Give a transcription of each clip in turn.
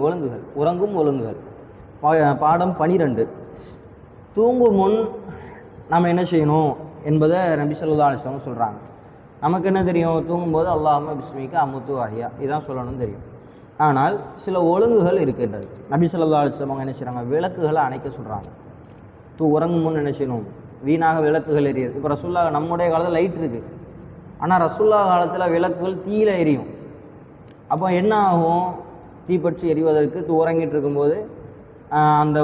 ஒழுங்குகள், உறங்கும் ஒழுங்குகள். பாடம் 12. தூங்கும் முன் நம்ம என்ன செய்யணும் என்பதை நபி ஸல்லல்லாஹு அலைஹி வஸல்லம் சொல்கிறாங்க. நமக்கு என்ன தெரியும்? தூங்கும்போது அல்லாஹும்ம பிஸ்மிக அமுத்து அஹ்யா இதான் சொல்லணும்னு தெரியும். ஆனால் சில ஒழுங்குகள் இருக்கின்றது. நபி ஸல்லல்லாஹு அலைஹி வஸல்லம் என்ன செய்கிறாங்க? விளக்குகளை அணைக்க சொல்கிறாங்க. உறங்கும் முன் என்ன செய்யணும்? வீணாக விளக்குகள் எரியுது. இப்போ ரசூல்லா நம்முடைய காலத்தில் லைட் இருக்குது, ஆனால் ரசூல்லா காலத்தில் விளக்குகள் தீயில எரியும். அப்போ என்ன ஆகும்? தீப்பற்றி எரிவதற்கு உறங்கிட்டு இருக்கும்போது அந்த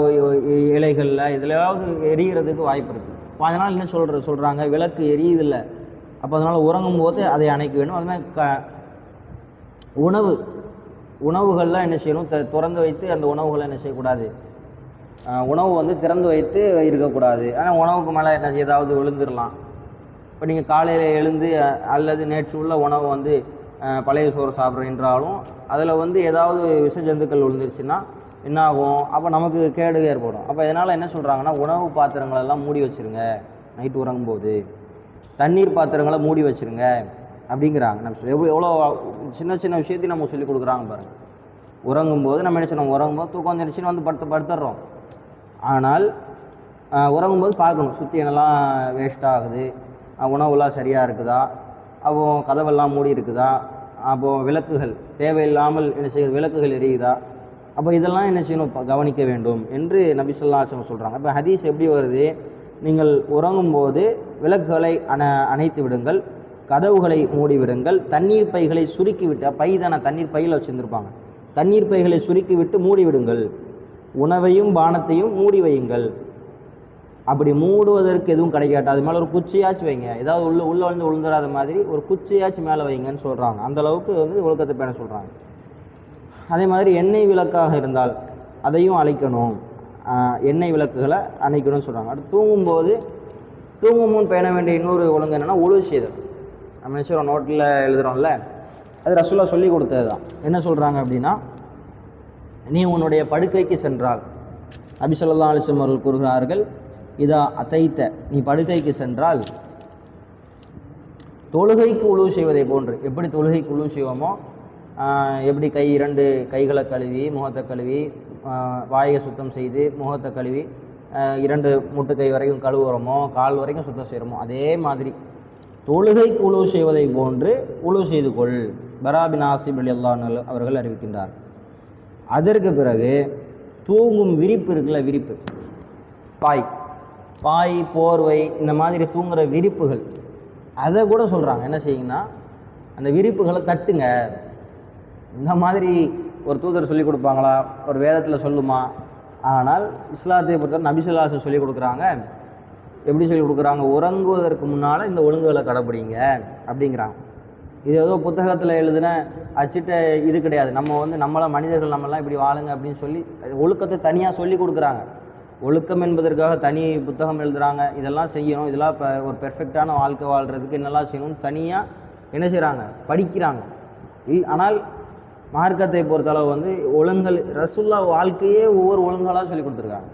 இலைகளில் எதுலையாவது எரிகிறதுக்கு வாய்ப்பு இருக்குது. இப்போ அதனால் என்ன சொல்கிறாங்க? விளக்கு எரியுதில்லை, அப்போ அதனால் உறங்கும் போது அதை அணைக்க வேண்டும். அதுமாதிரி உணவுகள்லாம் என்ன செய்யணும்? திறந்து வைத்து அந்த உணவுகளை என்ன செய்யக்கூடாது? உணவு வந்து திறந்து வைத்து இருக்கக்கூடாது. ஆனால் உணவுக்கு மேலே என்ன ஏதாவது விழுந்துடலாம். இப்போ நீங்கள் காலையில் எழுந்து அல்லது நேற்று உள்ள உணவு வந்து பழைய சோறு சாப்பிட்றீன்றாலும் அதில் வந்து ஏதாவது விஷ ஜந்துக்கள் விழுந்துருச்சுன்னா என்ன ஆகும்? அப்போ நமக்கு கேடு ஏற்படும். அப்போ இதனால் என்ன சொல்கிறாங்கன்னா, உணவு பாத்திரங்களெல்லாம் மூடி வச்சுருங்க நைட்டு உறங்கும்போது, தண்ணீர் பாத்திரங்களை மூடி வச்சுருங்க அப்படிங்கிறாங்க. நம்ம எவ்வளோ சின்ன சின்ன விஷயத்தையும் நம்ம சொல்லிக் கொடுக்குறாங்க பாருங்கள். உறங்கும்போது நம்ம என்ன செய்யணும்? உறங்கும்போது தூக்கம் வந்துடுச்சுன்னு வந்து படுத்துடுறோம். ஆனால் உறங்கும்போது பார்க்கணும், சுற்றி என்னெல்லாம் வேஸ்ட்டாக ஆகுது, உணவுலாம் சரியாக இருக்குதா, அப்போ கதவெல்லாம் மூடி இருக்குதா, அப்போது விளக்குகள் தேவையில்லாமல் என்ன செய்யுது? விளக்குகள் எரியுதா, அப்போ இதெல்லாம் என்ன செய்யணும்? கவனிக்க வேண்டும் என்று நபி ஸல்லல்லாஹு அலைஹி வஸல்லம் சொல்கிறாங்க. இப்போ ஹதீஸ் எப்படி வருது? நீங்கள் உறங்கும்போது விளக்குகளை அணைத்து விடுங்கள், கதவுகளை மூடிவிடுங்கள், தண்ணீர் பைகளை சுருக்கிவிட்டு, பை தானே தண்ணீர் பையில் வச்சுருந்துருப்பாங்க, தண்ணீர் பைகளை சுருக்கிவிட்டு மூடிவிடுங்கள், உணவையும் பானத்தையும் மூடி வையுங்கள். அப்படி மூடுவதற்கு எதுவும் கிடைக்காது, அது மேலே ஒரு குச்சியாச்சும் வைங்க, ஏதாவது உள்ள வந்து விழுந்துடாத மாதிரி ஒரு குச்சியாச்சும் மேலே வைங்கன்னு சொல்கிறாங்க. அந்தளவுக்கு வந்து ஒழுக்கத்தை பேண சொல்கிறாங்க. அதே மாதிரி எண்ணெய் விளக்காக இருந்தால் அதையும் அணைக்கணும், எண்ணெய் விளக்குகளை அணைக்கணும்னு சொல்கிறாங்க. அடுத்து தூங்கும் முன் பேண வேண்டிய இன்னொரு ஒழுங்கு என்னென்னா உழு செய்தல். நம்ம என்ன செய்கிறோம்? நோட்டில் எழுதுகிறோம்ல, அது ரசூலா சொல்லி கொடுத்தது தான். என்ன சொல்கிறாங்க அப்படின்னா, நீ உன்னுடைய படுக்கைக்கு சென்றால், நபி ஸல்லல்லாஹு அலைஹி வஸல்லம் அவர்கள் கூறுகிறார்கள், இதா அதைத்த, நீ படுக்கைக்கு சென்றால் தொழுகைக்கு உழு செய்வதை போன்று, எப்படி தொழுகைக்கு உழு செய்வோமோ, எப்படி இரண்டு கைகளை கழுவி முகத்தை கழுவி வாயை சுத்தம் செய்து முகத்தை கழுவி 2 முட்டுக்கை வரைக்கும் கழுவுறோமோ, கால் வரைக்கும் சுத்தம் செய்கிறோமோ, அதே மாதிரி தொழுகைக்கு உழு செய்வதை போன்று உழு செய்து கொள். பரா பின் ஆசிப் ரலியல்லாஹு அன்ஹு அவர்கள் அறிவிக்கின்றார். அதற்கு பிறகு தூங்கும் விரிப்பு இருக்குல்ல, விரிப்பு, பாய் போர்வை இந்த மாதிரி தூங்குகிற விரிப்புகள், அதை கூட சொல்கிறாங்க. என்ன செய்யுங்கன்னா, அந்த விரிப்புகளை தட்டுங்க. இந்த மாதிரி ஒரு தூதர் சொல்லிக் கொடுப்பாங்களா? ஒரு வேதத்தில் சொல்லுமா? ஆனால் இஸ்லாத்தை பொறுத்தவரை நபி ஸல்லல்லாஹு அலைஹி வஸல்லம் சொல்லிக் கொடுக்குறாங்க. எப்படி சொல்லிக் கொடுக்குறாங்க? உறங்குவதற்கு முன்னால் இந்த ஒழுங்குகளை கடைப்பிடிங்க அப்படிங்கிறாங்க. இது ஏதோ புத்தகத்தில் எழுதுன அச்சிட்ட இது கிடையாது. நம்மளாம் மனிதர்கள் நம்மளாம் இப்படி வாழுங்க அப்படின்னு சொல்லி ஒழுக்கத்தை தனியாக சொல்லி கொடுக்குறாங்க. ஒழுக்கம் என்பதற்காக தனி புத்தகம் எழுதுகிறாங்க. இதெல்லாம் செய்யணும், இதெல்லாம் இப்போ ஒரு பெர்ஃபெக்டான வாழ்க்கை வாழ்கிறதுக்கு என்னெல்லாம் செய்யணும்னு தனியாக என்ன செய்கிறாங்க? படிக்கிறாங்க. ஆனால் மார்க்கத்தை பொறுத்தளவு வந்து ஒழுங்கல் ரசூல்லா வாழ்க்கையே ஒவ்வொரு ஒழுங்கலாக சொல்லி கொடுத்துருக்காங்க.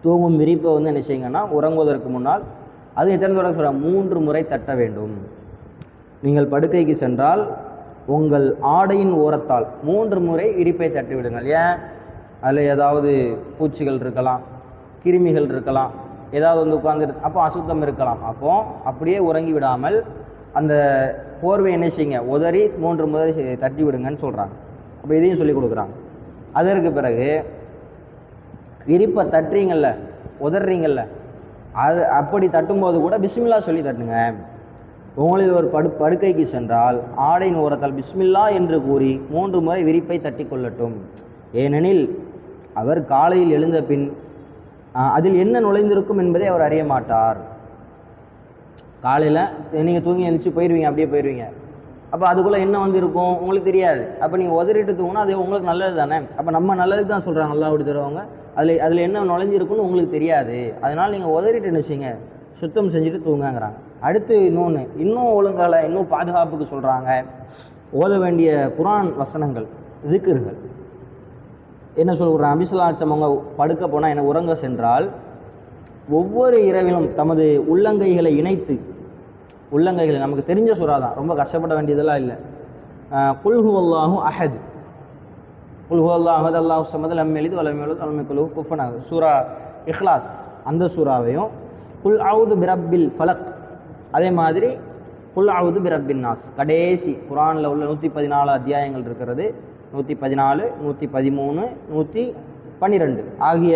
தூங்கும் விரிப்பை வந்து என்ன செய்யுங்கன்னா, உறங்குவதற்கு முன்னால் அது எத்தனை தடவை சொல்கிறாங்க? 3 முறை தட்ட வேண்டும். நீங்கள் படுக்கைக்கு சென்றால் உங்கள் ஆடையின் ஓரத்தால் 3 முறை விரிப்பை தட்டி விடுங்கள். ஏன்? அதில் ஏதாவது பூச்சிகள் இருக்கலாம், கிருமிகள் இருக்கலாம், ஏதாவது வந்து உட்கார்ந்து அப்போ அசுத்தம் இருக்கலாம். அப்போ அப்படியே உறங்கி விடாமல் அந்த போர்வை என்ன செய்யுங்க? உதறி 3 முறை தட்டி விடுங்கன்னு சொல்கிறாங்க. அப்போ இதையும் சொல்லி கொடுக்குறாங்க. அதற்கு பிறகு விரிப்பை தட்டுறீங்கள்ல, உதறீங்கள்ல, அது அப்படி தட்டும்போது கூட பிஸ்மில்லா சொல்லி தட்டுங்க. உங்களில் ஒரு படுக்கைக்கு சென்றால் ஆடையின் ஓரத்தால் பிஸ்மில்லா என்று கூறி 3 முறை விரிப்பை தட்டி கொள்ளட்டும். ஏனெனில் அவர் காலையில் எழுந்த பின் அதில் என்ன நுழைந்திருக்கும் என்பதை அவர் அறிய மாட்டார். காலையில் நீங்கள் தூங்கி எழுந்துச்சு போயிடுவீங்க, அப்படியே போயிடுவீங்க. அப்போ அதுக்குள்ளே என்ன வந்து இருக்கும் உங்களுக்கு தெரியாது. அப்போ நீங்கள் உதறிட்டு தூங்கினா அது உங்களுக்கு நல்லது தானே. அப்போ நம்ம நல்லதுக்கு தான் சொல்கிறாங்க அல்லாஹ் அப்படி தருவாங்க. அதில் என்ன நுழைஞ்சிருக்குன்னு உங்களுக்கு தெரியாது. அதனால் நீங்கள் உதறிட்டு என்ன செய்யுங்க? சுத்தம் செஞ்சுட்டு தூங்குங்கிறாங்க. அடுத்து இன்னும் ஒழுங்கால இன்னும் பாதுகாப்புக்கு சொல்கிறாங்க. ஓத வேண்டிய குர்ஆன் வசனங்கள், திக்ர்கள் என்ன சொல்கிறாங்க? நபி ஸல்லல்லாஹு அலைஹி வஸல்லம் அவங்க படுக்க போனால் என்ன உறங்க சென்றால் ஒவ்வொரு இரவிலும் தமது உள்ளங்கைகளை இணைத்து, உள்ளங்கைகளை நமக்கு தெரிஞ்ச சூறா தான், ரொம்ப கஷ்டப்பட வேண்டியதெல்லாம் இல்லை. குல் ஹுவல்லாஹு அஹத், குல் ஹுவல்லாஹு அஹத் அல்லாஹு ஸமத் லம் யலித் வலம் யூலத் வலம் யகுல் லஹு குஃபுவன் அஹத், சூரா இஹ்லாஸ் அந்த சூறாவையும், குல் அவுது பிரப்பில் ஃபலக் அதே மாதிரி குல் அவுது பிரப்பின் நாஸ், கடைசி குர்ஆனில் உள்ள 114 அத்தியாயங்கள் இருக்கிறது. 114, 113, 112 ஆகிய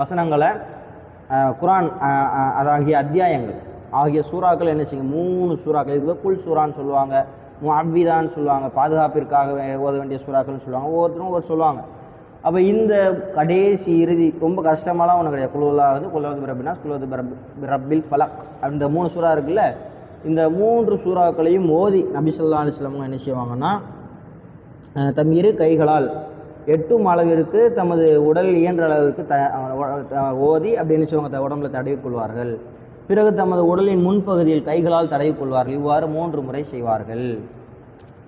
வசனங்களை குர்ஆன் அதாகிய அத்தியாயங்கள் ஆகிய சூறாக்கள் என்ன செய்யுங்க, 3 சூறாக்கள். இதுக்கு குல் சூறான்னு சொல்லுவாங்க, முஅவ்விதான்னு சொல்லுவாங்க, பாதுகாப்பிற்காக ஓத வேண்டிய சூறாக்கள்னு சொல்லுவாங்க, ஒவ்வொருத்தரும் ஒரு சொல்லுவாங்க. அப்போ இந்த கடைசி இறுதி ரொம்ப கஷ்டமாலாம் ஒன்று கிடையாது. குல்ஹுவல்லாஹு, குல்ஹுவது பிரப்பினாஸ், குல்ஹுவது பிரப்பில் ஃபலக், அந்த 3 சூறா இருக்குல்ல, இந்த 3 சூறாக்களையும் ஓதி நபி ஸல்லல்லாஹு அலைஹி வஸல்லம் என்ன செய்வாங்கன்னா, தம் இரு கைகளால் எட்டும் அளவிற்கு தமது உடல் இயன்ற அளவிற்கு ஓதி அப்படின்னு செய்வாங்க, உடம்புல தடவிக்கொள்வார்கள். பிறகு தமது உடலின் முன்பகுதியில் கைகளால் தடவிக்கொள்வார்கள். இவ்வாறு 3 முறை செய்வார்கள்.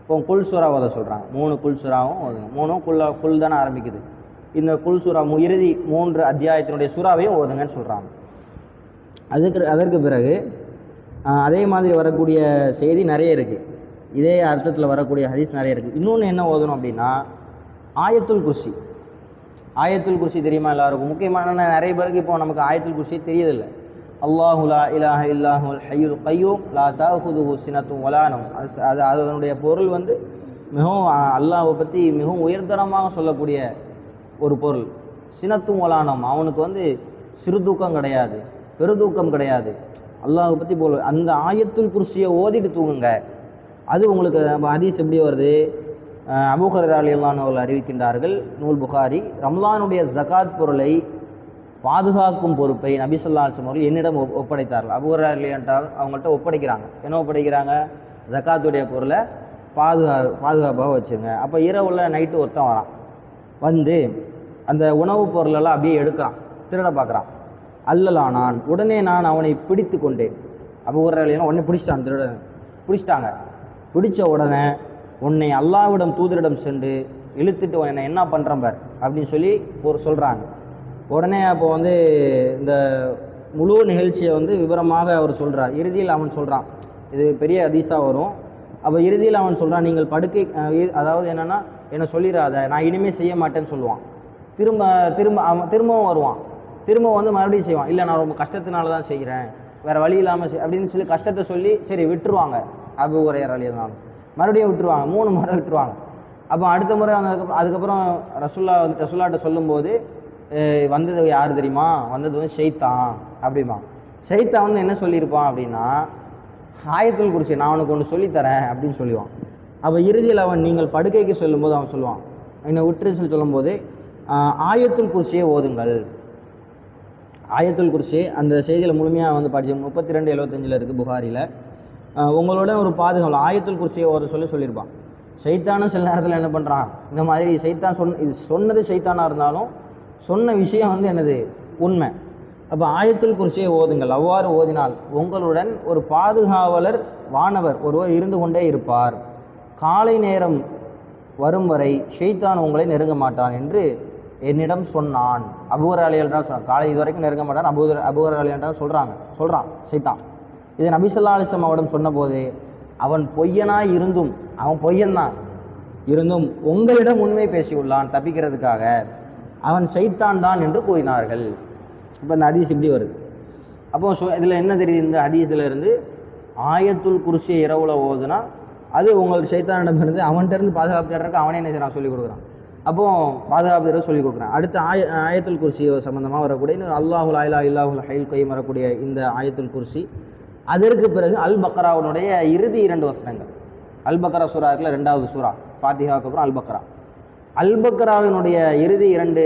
இப்போ குல் சூறா ஓத சொல்கிறாங்க, 3 குல் சூறாவும் ஓதுங்க. 3 குல் தானே ஆரம்பிக்குது. இந்த குல் சூறா இறுதி 3 அத்தியாயத்தினுடைய சூறாவையும் ஓதுங்கன்னு சொல்கிறாங்க. அதற்கு பிறகு அதே மாதிரி வரக்கூடிய செய்தி நிறைய இருக்குது, இதே அர்த்தத்தில் வரக்கூடிய ஹதீஸ் நிறைய இருக்குது. இன்னொன்று என்ன ஓதணும் அப்படின்னா, ஆயத்துல் குர்சி. ஆயத்துல் குர்சி தெரியுமா எல்லாருக்கும்? முக்கியமான நிறைய பேருக்கு இப்போ நமக்கு ஆயத்துல் குர்சி தெரியதில்லை. அல்லாஹு லா இலாஹ இல்லாஹுல் ஹய்யுல் கய்யூம் லா தஅஹுதுஹு சினத்தும் வலா நௌம். அது அதனுடைய பொருள் மிகவும் அல்லாஹ்வை பற்றி மிகவும் உயர்தரமாக சொல்லக்கூடிய ஒரு பொருள். சினத்தும் வலா நௌம், அவனுக்கு சிறுதூக்கம் கிடையாது, பெருதூக்கம் கிடையாது. அல்லாஹ்வை பற்றி போல் அந்த ஆயத்துல் குர்சியை ஓதிட்டு தூங்குங்க. அது உங்களுக்கு ஹதீஸ் எப்படி வருது? அபூ ஹுரைரா ரலியல்லாஹு அன்ஹு அவர்கள் அறிவிக்கின்றார்கள், நூல் புகாரி, ரம்லானுடைய ஜகாத் பொருளை பாதுகாக்கும் பொறுப்பை நபி ஸல்லல்லாஹு அலைஹி வஸல்லம் அவர்கள் என்னிடம் ஒப்படைத்தார்கள். அபூ ஹுரைரா ரலியல்லாஹு அவங்கள்ட்ட ஒப்படைக்கிறாங்க. என்ன ஒப்படைக்கிறாங்க? ஜகாத்துடைய பொருளை பாதுகாப்பாக வச்சுருங்க. அப்போ இரவுல நைட்டு ஒருத்தன் வரான், அந்த உணவுப் பொருளெல்லாம் அப்படியே எடுக்கிறான், திருட பார்க்குறான். அல்லலானான், உடனே நான் அவனை பிடித்து கொண்டேன். அபூ ஹுரைரா ரலியல்லாஹு உடனே பிடிச்சிட்டான், திருடன் பிடிச்சிட்டாங்க. பிடிச்ச உடனே உன்னை அல்லாஹ்விடம் தூதரிடம் சென்று இழுத்துட்டு என்னை என்ன பண்ணுறேன் பார் அப்படின்னு சொல்லி சொல்கிறாங்க. உடனே அப்போ இந்த முழு நிகழ்ச்சியை விவரமாக அவர் சொல்கிறார். இறுதியில் அவன் சொல்கிறான், இது பெரிய ஹதீஸாக வரும். அப்போ இறுதியில் அவன் சொல்கிறான், நீங்கள் படுக்கை, அதாவது என்னென்னா, என்னை சொல்லிடாத, நான் இனிமேல் செய்ய மாட்டேன்னு சொல்லுவான். அவன் திரும்பவும் வருவான், திரும்ப மறுபடியும் செய்வான். இல்லை, நான் ரொம்ப கஷ்டத்தினால தான் செய்கிறேன், வேறு வழி இல்லாமல் அப்படின்னு சொல்லி கஷ்டத்தை சொல்லி சரி விட்டுருவாங்க. அபூ ஹுரைரா ரலியல்லாஹு அன்ஹு மறுபடியும் விட்டுருவாங்க, 3 முறை விட்டுருவாங்க. அப்போ அடுத்த முறை அதுக்கப்புறம் ரசூல்லாட்ட சொல்லும்போது, வந்தது யார் தெரியுமா? வந்தது ஷைத்தான் அப்படிமா. ஷைத்தான் என்ன சொல்லியிருப்பான் அப்படின்னா, ஆயத்துல் குர்சி நான் அவனுக்கு ஒன்று சொல்லித்தரேன் அப்படின்னு சொல்லுவான். அப்போ இறுதியில் அவன் நீங்கள் படுக்கைக்கு சொல்லும்போது அவன் சொல்லுவான், என்னை விட்டு சொல்லி சொல்லும்போது ஆயத்துல் குர்சியை ஓதுங்கள். ஆயத்துல் குர்சி அந்த செய்தியில் முழுமையாக படிச்சு 32:75 இருக்குது புகாரியில். உங்களோட ஒரு பாதுகாவல் ஆயத்துல் குர்சியை ஓத சொல்லியிருப்பான். ஷைத்தானும் சில நேரத்தில் என்ன பண்ணுறான், இந்த மாதிரி ஷைத்தான் இது சொன்னது ஷைத்தானாக இருந்தாலும் சொன்ன விஷயம் என்னது, உண்மை. அப்போ ஆயத்துல் குர்சியை ஓதுங்கள். அவ்வாறு ஓதினால் உங்களுடன் ஒரு பாதுகாவலர் வானவர் ஒருவர் இருந்து கொண்டே இருப்பார். காலை நேரம் வரும் வரை ஷைத்தான் உங்களை நெருங்க மாட்டான் என்று என்னிடம் சொன்னான். அபூ ஹுரைரா ரலியல்லாஹு அன்ஹு சொன்னான். காலை இது வரைக்கும் நெருங்க மாட்டான் அபூ ஹுரைரா ரலியல்லாஹு அன்ஹு சொல்கிறான் ஷைத்தான். இதை நபி ஸல்லல்லாஹு அலைஹி வஸல்லம் அவரிடம் சொன்னபோது, அவன் பொய்யனாய் இருந்தும், அவன் பொய்யன்தான் இருந்தும் உங்களிடம் உண்மை பேசியுள்ளான், தப்பிக்கிறதுக்காக அவன் ஷைத்தான் தான் என்று கூறினார்கள். இப்போ இந்த ஹதீஸ் இப்படி வருது. அப்போ இதில் என்ன தெரியுது? இந்த ஹதீஸில் இருந்து ஆயத்துல் குர்சியை இரவுல ஓதுனா அது உங்களுக்கு ஷைத்தானிடம் இருந்து அவன்கிட்ட இருந்து பாதுகாப்பு தேடுறதுக்கு அவனே என்ன செய்யறான், சொல்லிக் கொடுக்குறான். அப்போ பாதுகாப்பு தேட சொல்லிக் கொடுக்குறான். அடுத்த ஆயத்துல் குர்சி சம்பந்தமாக வரக்கூடிய அல்லாஹு லா இலாஹ இல்லாஹுல் ஹய்யுல் கய்யூம் வரக்கூடிய இந்த ஆயத்துல் குர்சி. அதற்கு பிறகு அல் பக்ராவுடைய இறுதி 2 வசனங்கள். அல் பக்ரா சூரா இருக்குல்ல, 2வது சூரா, ஃபாத்திஹாவுக்கு அப்புறம் அல் பக்ரா. அல் பக்ராவினுடைய இறுதி 2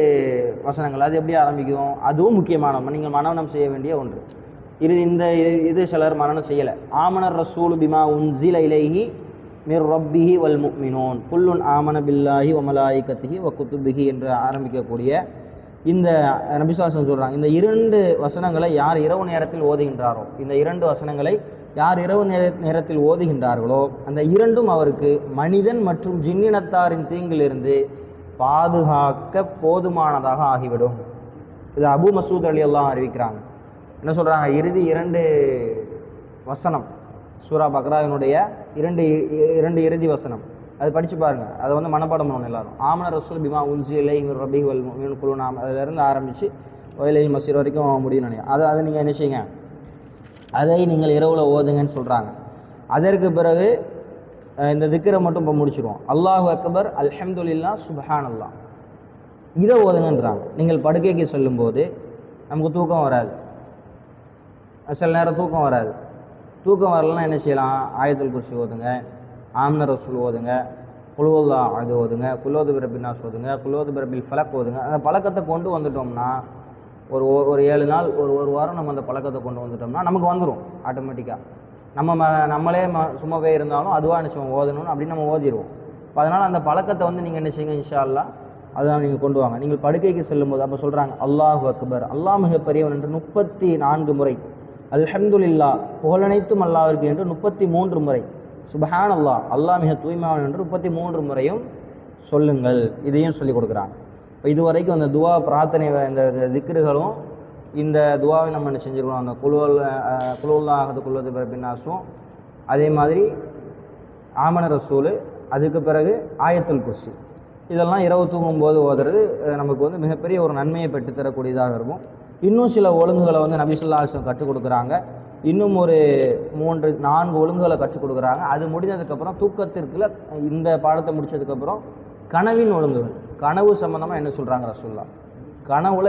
வசனங்கள் அது எப்படி ஆரம்பிக்கும்? அதுவும் முக்கியமான, நீங்கள் மனனம் செய்ய வேண்டிய ஒன்று. இது சிலர் மனனம் செய்யலை. ஆமனர் ரசூல் பிமா உன்சில இலைஹி மிர் ரப்பிஹி வல் முஃமினூன் குல்லுன் ஆமன பில்லாஹி வ மலாயிகத்திஹி வ குதுபிஹி என்று ஆரம்பிக்கக்கூடிய இந்த நபி ஸல்லல்லாஹு அலைஹி வஸல்லம் சொல்கிறாங்க, இந்த 2 வசனங்களை யார் இரவு நேரத்தில் ஓதுகின்றாரோ, இந்த 2 வசனங்களை யார் இரவு நேரத்தில் ஓதுகின்றார்களோ அந்த 2ம் அவருக்கு மனிதன் மற்றும் ஜின்னினத்தாரின் தீங்கிலிருந்து பாதுகாக்க போதுமானதாக ஆகிவிடும். இது அபூ மஸ்ஊத் ரலியல்லாஹு அன்ஹு அறிவிக்கிறாங்க. என்ன சொல்கிறாங்க? இறுதி 2 வசனம் சூரா பக்ராவினுடைய 2 இறுதி வசனம் அது படித்து பாருங்கள். அதை வந்து மனப்பாடம் பண்ணணும் எல்லாரும். ஆமன ரசூல் பிமா உல்சி இலைஹி மிர் ரப்பிஹி வல் முஃமினூன் குலுனா, அதிலிருந்து ஆரம்பித்து வயலையில் மசீர் வரைக்கும் முடியும் நினைக்கிறேன். அதை நீங்கள் என்ன செய்யுங்க, அதை நீங்கள் இரவில் ஓதுங்கன்னு சொல்கிறாங்க. அதற்கு பிறகு இந்த திக்ரை மட்டும் இப்போ முடிச்சிடுவோம். அல்லாஹு அக்பர், அல்ஹம்துலில்லாஹ், சுப்ஹானல்லாஹ், இதை ஓதுங்கன்றாங்க. நீங்கள் படுக்கைக்கு செல்லும்போது நமக்கு தூக்கம் வராது, சில நேரம் தூக்கம் வராது. தூக்கம் வரலன்னா என்ன செய்யலாம்? ஆயத்துல் குர்சி ஓதுங்க, ஆமன ரசூல் ஓதுங்க, குல்ஹுவல்லாஹ் அது ஓதுங்க, குல்ஹூது பிரப்பின் நாஸ் ஓதுங்க, குல்ஹூது பிரப்பில் ஃபலக் ஓதுங்க. அந்த பழக்கத்தை கொண்டு வந்துட்டோம்னா ஒரு 7 நாள், ஒரு வாரம் நம்ம அந்த பழக்கத்தை கொண்டு வந்துட்டோம்னா நமக்கு வந்துடும் ஆட்டோமேட்டிக்காக. நம்மளே சும்மாவே இருந்தாலும் அதுவாக என்ன செய்வோம், ஓதணும்னு அப்படின்னு நம்ம ஓதிடுவோம். இப்போ அதனால் அந்த பழக்கத்தை வந்து நீங்கள் என்ன செய்யுங்க, இன்ஷா அல்லாஹ் அதுதான் நீங்கள் கொண்டு வாங்க. நீங்கள் படுக்கைக்கு செல்லும்போது அப்போ சொல்கிறாங்க அல்லாஹு அக்பர், அல்லாஹ் மிக பெரியவன் என்று 34 முறை, அல்ஹம்துலில்லாஹ் புகழனைத்தும் அல்லாஹ்விற்கு என்று 33 முறை, சுப்ஹானல்லாஹ் அல்லாஹ் மிக தூய்மையானவன் என்று 33 முறையும் சொல்லுங்கள். இதையும் சொல்லி கொடுக்குறாங்க. இப்போ இதுவரைக்கும் அந்த துவா பிரார்த்தனை, இந்த திக்ருகளும் இந்த துவாவை நம்ம என்ன செஞ்சுருக்கோம், அந்த குல்ஹுவல்லாஹ் குல்ஹூது பிரப்பின் நாஸும், அதே மாதிரி ஆமன ரசூல், அதுக்கு பிறகு ஆயத்துல் குர்சி, இதெல்லாம் இரவு தூங்கும்போது ஓதுறது நமக்கு வந்து மிகப்பெரிய ஒரு நன்மையை பெற்றுத்தரக்கூடியதாக இருக்கும். இன்னும் சில ஒழுங்குகளை வந்து நபி ஸல்லல்லாஹு அலைஹி வஸல்லம் கற்றுக் கொடுக்குறாங்க. இன்னும் ஒரு 3-4 ஒழுங்குகளை கற்றுக் கொடுக்குறாங்க. அது முடிஞ்சதுக்கப்புறம் தூக்கத்திற்குள்ள இந்த பாடத்தை முடிச்சதுக்கப்புறம் கனவின் ஒழுங்குகள், கனவு சம்பந்தமாக என்ன சொல்கிறாங்க ரசூலுல்லாஹ், கனவுல